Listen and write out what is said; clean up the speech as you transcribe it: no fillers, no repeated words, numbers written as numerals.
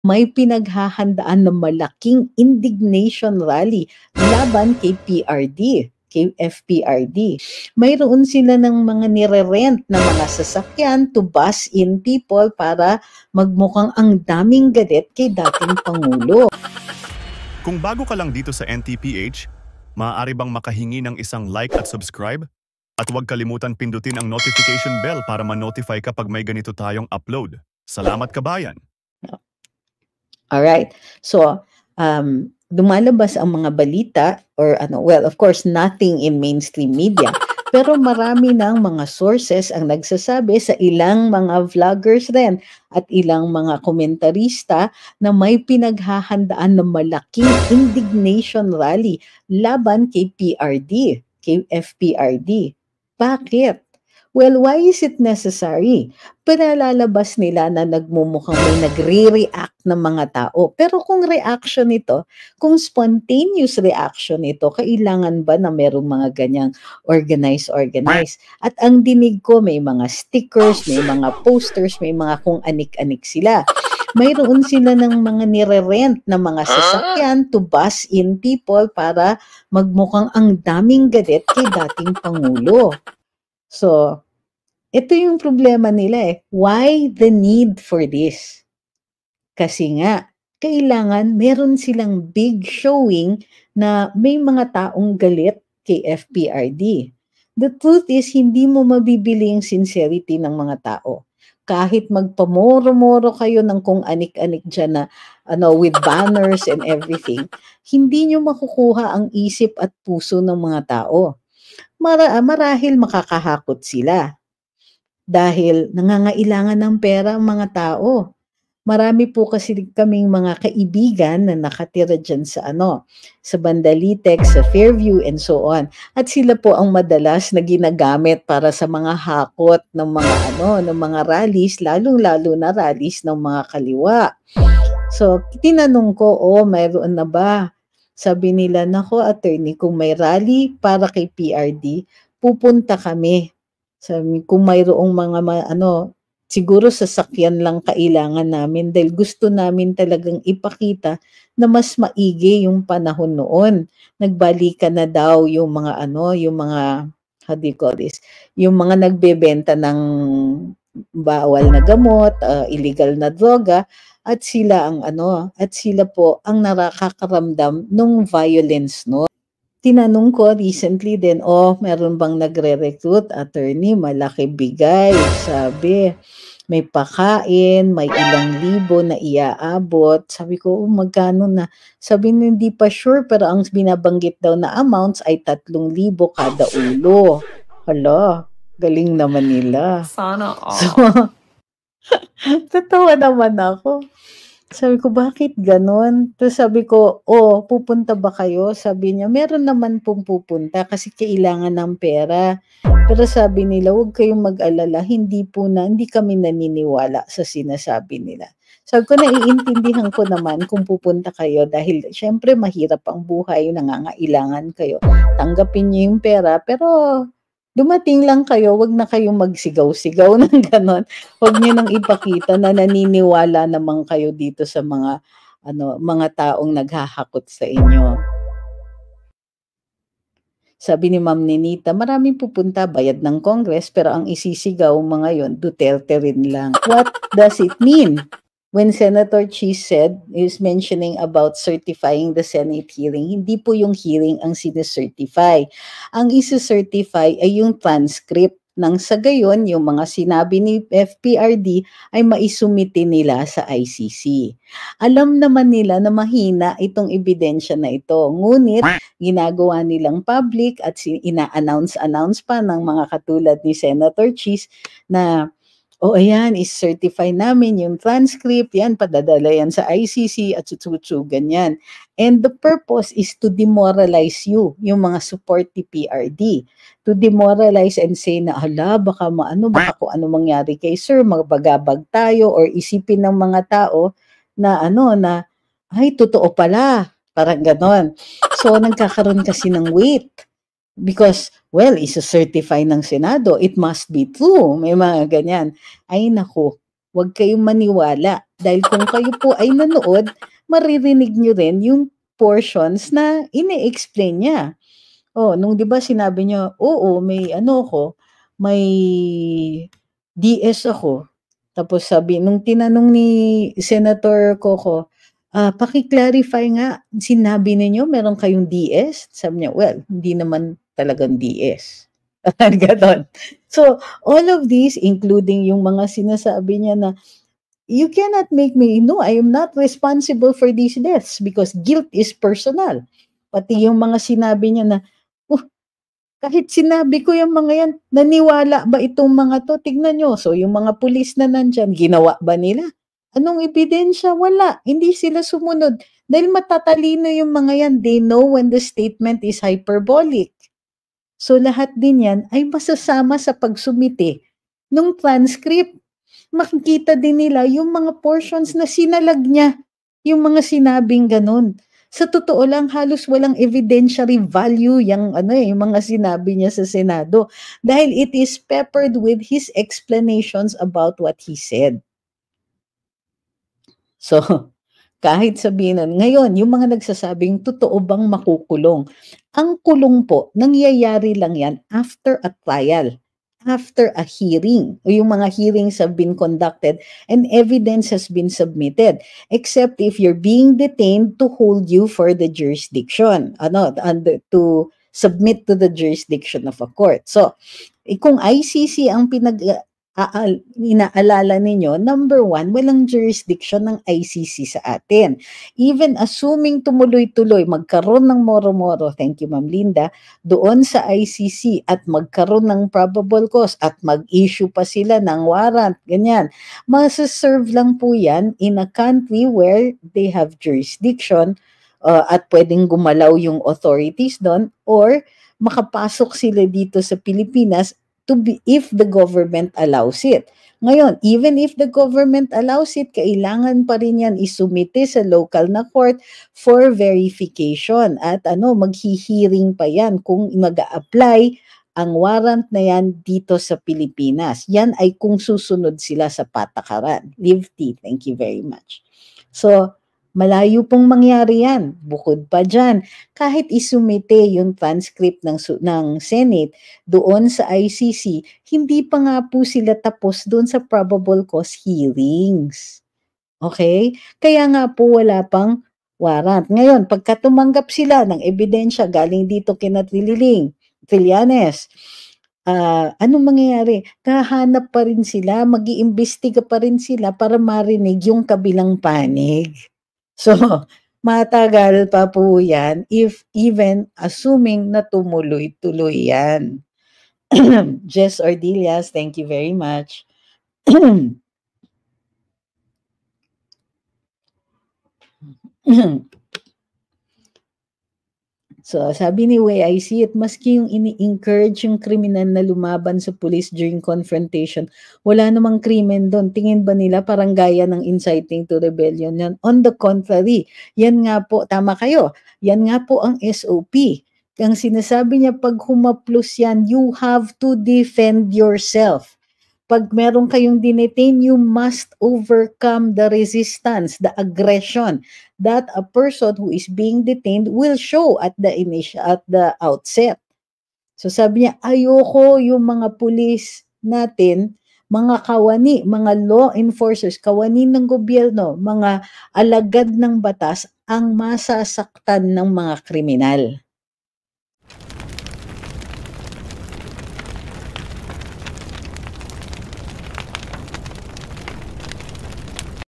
may pinaghahandaan na malaking indignation rally laban kay PRD, kay FPRD. Mayroon sila ng mga nire-rent na mga sasakyan to bus in people para magmukhang ang daming galit kay dating Pangulo. Kung bago ka lang dito sa NTPH, maaari bang makahingi ng isang like at subscribe? At huwag kalimutan pindutin ang notification bell para ma-notify kapag may ganito tayong upload. Salamat kabayan! Alright. So, lumalabas ang mga balita or well, of course, nothing in mainstream media. Pero marami ng mga sources ang nagsasabi sa ilang mga vloggers rin at ilang mga komentarista na may pinaghahandaan na malaking indignation rally laban kay PRD, kay FPRD. Bakit? Well, why is it necessary? Pinalalabas nila na nagmumukhang may nagre-react ng mga tao. Pero kung reaction ito, kung spontaneous reaction ito, kailangan ba na merong mga ganyang organize? At ang dinig ko, may mga stickers, may mga posters, may mga kung anik-anik sila. Mayroon sila ng mga nire-rent na mga sasakyan to bus in people para magmukhang ang daming galit kay dating Pangulo. So, ito yung problema nila eh. Why the need for this? Kasi nga, kailangan meron silang big showing na may mga taong galit kay FPRD. The truth is, hindi mo mabibili yung sincerity ng mga tao. Kahit magpamoro-moro kayo ng kung anik-anik dyan na with banners and everything, hindi nyo makukuha ang isip at puso ng mga tao. Marahil makakahakot sila dahil nangangailangan ng pera ang mga tao. Marami po kasi kaming mga kaibigan na nakatira dyan sa sa Bandalitec, sa Fairview and so on. At sila po ang madalas na ginagamit para sa mga hakot ng mga ng mga rallies, lalong-lalo na rallies ng mga kaliwa. So, tinanong ko, mayroon na ba? Sabi nila, nako attorney, kung may rally para kay PRD, pupunta kami. Sabi, kung mayroong mga siguro sasakyan lang kailangan namin dahil gusto namin talagang ipakita na mas maigi yung panahon noon. Nagbalikan na daw yung mga yung mga, how do you call this? Yung mga nagbebenta ng bawal na gamot, illegal na droga, at sila po ang nakakaramdam ng violence no. Tinanong ko recently din, meron bang nagre-recruit? Attorney, malaki bigay. Sabi, may pakain, may ilang libo na iaabot. Sabi ko, magkano na? Sabi niya, hindi pa sure, pero ang binabanggit daw na amounts ay 3,000 kada ulo. Hala, galing naman nila. Sana all. So, tatawa naman ako. Sabi ko, bakit ganon? Tapos sabi ko, pupunta ba kayo? Sabi niya, meron naman pong pupunta kasi kailangan ng pera. Pero sabi nila, huwag kayong mag-alala, hindi kami naniniwala sa sinasabi nila. Sabi ko, naiintindihan ko naman kung pupunta kayo dahil syempre mahirap ang buhay, nangangailangan kayo. Tanggapin niyo yung pera, pero dumating lang kayo, wag na kayong magsigaw-sigaw ng ganon. Wag niyo nang ipakita na naniniwala naman kayo dito sa mga mga taong naghahakot sa inyo. Sabi ni Ma'am Ninita, maraming pupunta, bayad ng Congress, pero ang isisigaw mga yon, Duterte rin lang. What does it mean? When Senator Cheese is mentioning about certifying the Senate hearing, hindi po yung hearing ang sinecertify. Ang isi-certify ay yung transcript nang sa gayon, yung mga sinabi ni FPRD ay maisumite nila sa ICC. Alam naman nila na mahina itong ebidensya na ito. Ngunit, ginagawa nilang public at ina-announce pa ng mga katulad ni Senator Cheese na ayan, is-certify namin yung transcript, yan, padadala yan sa ICC at tsutsu, ganyan. And the purpose is to demoralize you, yung mga support ni PRD. To demoralize and say na, baka kung ano mangyari kay sir, magbagabag tayo, or isipin ng mga tao na ay, totoo pala, parang ganon. So, nagkakaroon kasi ng weight. Because, well, isa-certify ng Senado, it must be true. May mga ganyan. Ay naku, huwag kayong maniwala Dahil kung kayo po ay nanood, maririnig nyo rin yung portions na ine-explain niya. Oh, nung 'di ba sinabi niya, "Oo, may ano ako, may DS ako." Tapos sabi nung tinanong ni Senator Coco, "Paki-clarify nga, sinabi ninyo meron kayong DS?" Sabi niya, "Well, hindi naman talagang DS." Gano'n. So, all of these including yung mga sinasabi niya na, "You cannot make me no, I am not responsible for these deaths because guilt is personal." Pati yung mga sinabi niya na, "Oh, kahit sinabi ko yung mga yan, naniwala ba itong mga 'to? Tignan niyo." So, yung mga pulis na nandiyan, ginawa ba nila? Anong ebidensya? Wala. Hindi sila sumunod. Dahil matatalino yung mga yan. They know when the statement is hyperbolic. So, lahat din yan ay masasama sa pagsumite nung transcript. Makikita din nila yung mga portions na sinalag niya, yung mga sinabing gano'n. Sa totoo lang, halos walang evidentiary value yung ano yung mga sinabi niya sa Senado dahil it is peppered with his explanations about what he said. So, kahit sabihin nun ngayon yung mga nagsasabing totoo bang makukulong? Ang kulong po nangyayari lang yan after a trial, after a hearing, o yung mga hearings have been conducted and evidence has been submitted, except if you're being detained to hold you for the jurisdiction, to submit to the jurisdiction of a court. So, kung ICC ang inaalala ninyo, number one, walang jurisdiction ng ICC sa atin. Even assuming tumuloy-tuloy, magkaroon ng moro-moro, thank you Ma'am Linda, doon sa ICC at magkaroon ng probable cause at mag-issue pa sila ng warrant, ganyan. Masaserve lang po yan in a country where they have jurisdiction at pwedeng gumalaw yung authorities doon or makapasok sila dito sa Pilipinas if the government allows it. Ngayon, even if the government allows it, kailangan pa rin yan isumite sa local na court for verification. At maghihiring pa yan kung mag-a-apply ang warrant na yan dito sa Pilipinas. Yan ay kung susunod sila sa patakaran. Livety, thank you very much. So, malayo pong mangyari yan. Bukod pa dyan, kahit isumite yung transcript ng Senate doon sa ICC, hindi pa nga po sila tapos doon sa probable cause hearings. Okay? Kaya nga po wala pang warrant. Ngayon, pagka tumanggap sila ng ebidensya galing dito kina Trillanes, anong mangyayari? Kahanap pa rin sila, mag-iimbestiga pa rin sila para marinig yung kabilang panig. So, matagal pa po yan if even assuming na tumuloy-tuloy yan. Jess Ordillas, thank you very much. So, sabi ni Way, I see it, maski yung ini-encourage yung kriminal na lumaban sa police during confrontation, wala namang krimen doon. Tingin ba nila parang gaya ng inciting to rebellion yan? On the contrary, yan nga po, tama kayo, yan nga po ang SOP. Ang sinasabi niya, pag humaplos yan, you have to defend yourself. Pag meron kayong dinetain, you must overcome the resistance, the aggression that a person who is being detained will show at the outset. So sabi niya, ayoko yung mga pulis natin, mga kawani, mga law enforcers, kawani ng gobyerno, mga alagad ng batas ang masasaktan ng mga kriminal.